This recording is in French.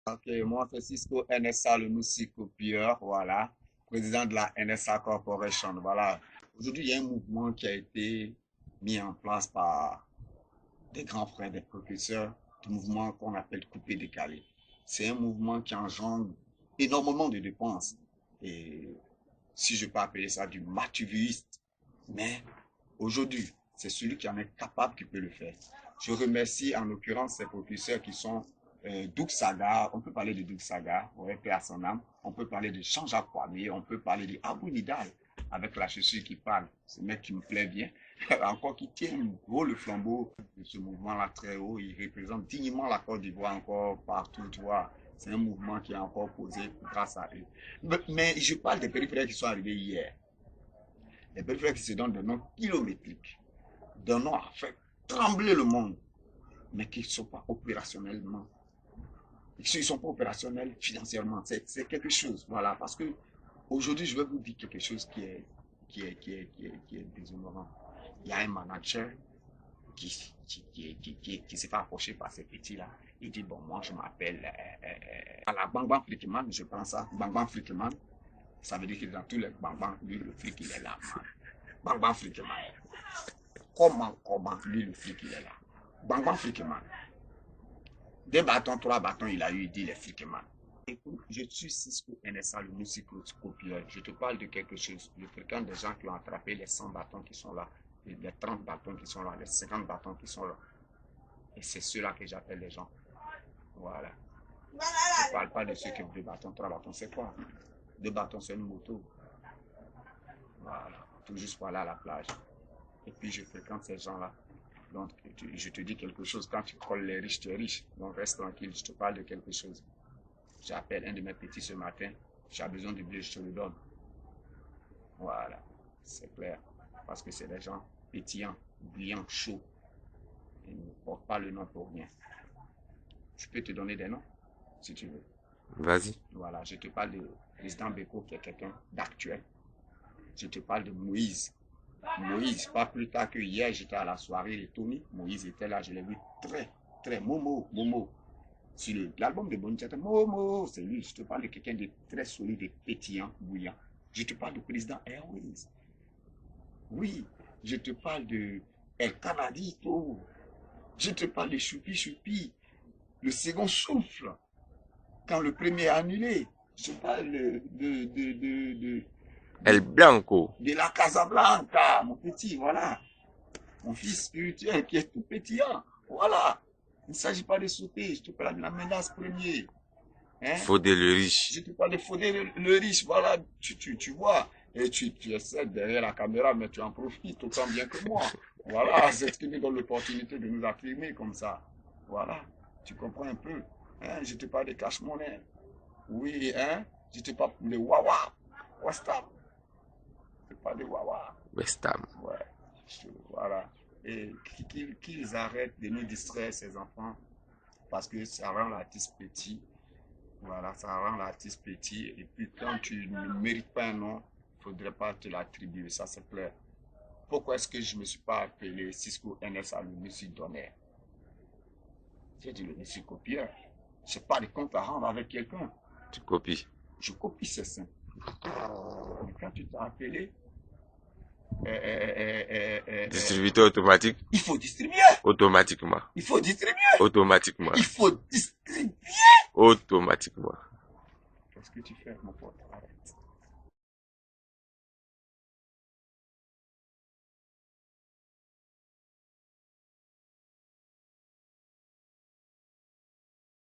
Ok, moi c'est Cisco NSA, le musicopieur, voilà, président de la NSA Corporation, voilà. Aujourd'hui, il y a un mouvement qui a été mis en place par des grands frères, des professeurs, du mouvement qu'on appelle coupé décalé. C'est un mouvement qui engendre énormément de dépenses. Et si je peux appeler ça du matuviste, mais aujourd'hui, c'est celui qui en est capable qui peut le faire. Je remercie en l'occurrence ces professeurs qui sont Doug Saga, on peut parler de Doug Saga, ouais, paix à son âme. On peut parler de Jean-Jacques Kwame, on peut parler de Abou Nidal, avec la chaussure qui parle. Ce mec qui me plaît bien. Encore qui tient haut le flambeau de ce mouvement-là très haut. Il représente dignement la Côte d'Ivoire encore partout, tu vois. C'est un mouvement qui est encore posé grâce à eux. Mais je parle des périphériques qui sont arrivés hier. Les périphériques qui se donnent des noms kilométriques, des noms à faire trembler le monde, mais qui ne sont pas opérationnellement. Ils ne sont pas opérationnels financièrement. C'est quelque chose. Voilà. Parce que aujourd'hui, je vais vous dire quelque chose qui est déshonorant. Il y a un manager qui s'est fait approcher par ces petits-là. Il dit, bon, moi, je m'appelle à la Bang Bang Flickman, je prends ça, Bang Bang Flickman. Ça veut dire que dans tous les Bang Bang, lui, le flic, il est là. Bang Bang Flickman. Comment, lui, le flic, il est là. Bang Bang Flickman. 2 bâtons, 3 bâtons, il a eu, dit les flickman. Écoute, je suis Cisco NSA, le musicopieur. Je te parle de quelque chose. Je fréquente des gens qui ont attrapé les 100 bâtons qui sont là, les 30 bâtons qui sont là, les 50 bâtons qui sont là. Et c'est ceux-là que j'appelle les gens. Voilà. Je ne parle pas de ceux qui ont 2 bâtons, 3 bâtons. C'est quoi? 2 bâtons, c'est une moto. Voilà. Tout juste pour aller à la plage. Et puis je fréquente ces gens-là. Donc, je te dis quelque chose. Quand tu colles les riches, tu es riche. Donc, reste tranquille. Je te parle de quelque chose. J'appelle un de mes petits ce matin. J'ai besoin du blé, je te le donne. Voilà. C'est clair. Parce que c'est des gens pétillants, brillants, chauds. Ils ne portent pas le nom pour rien. Je peux te donner des noms, si tu veux. Vas-y. Voilà. Je te parle de président Beko, qui est quelqu'un d'actuel. Je te parle de Moïse. Moïse, pas plus tard que hier, j'étais à la soirée de Tony. Moïse était là, je l'ai vu très Momo. Sur l'album de Bonnie, Momo, c'est lui. Je te parle de quelqu'un de très solide et pétillant, bouillant. Je te parle du président Airways. Oui, je te parle de El Canadito. Je te parle de Choupi. Le second souffle, quand le premier est annulé. Je parle El Blanco. de la Casablanca, mon petit, voilà. Mon fils spirituel qui est tout pétillant. Voilà. Il ne s'agit pas de sauter. Je te parle de la menace première. Hein? Fodé le riche. Je te parle de Fodé le riche. Voilà. Tu vois. Et tu essaies derrière la caméra, mais tu en profites autant bien que moi. Voilà. C'est ce qui nous donne l'opportunité de nous affirmer comme ça. Voilà. Tu comprends un peu. Hein? Je te parle de cash-monnaie. Oui, hein? Je te parle de Wawa. What's up? Je te parle de Wawa. West Ham. Ouais. Voilà. Et qu'ils arrêtent de nous distraire, ces enfants, parce que ça rend l'artiste petit. Voilà, ça rend l'artiste petit. Et puis, quand tu ne mérites pas un nom, il ne faudrait pas te l'attribuer. Ça, c'est clair. Pourquoi est-ce que je ne me suis pas appelé Cisco NSA, le monsieur Donner? J'ai dit le monsieur copieur. Je n'ai pas de compte à rendre avec quelqu'un. Tu copies. Je copie, c'est simple. Mais quand tu t'es appelé, Distributeur automatique. il faut distribuer. Automatiquement. Il faut distribuer. Automatiquement. Il faut distribuer. Automatiquement. Qu'est-ce que tu fais, mon pote? Arrête.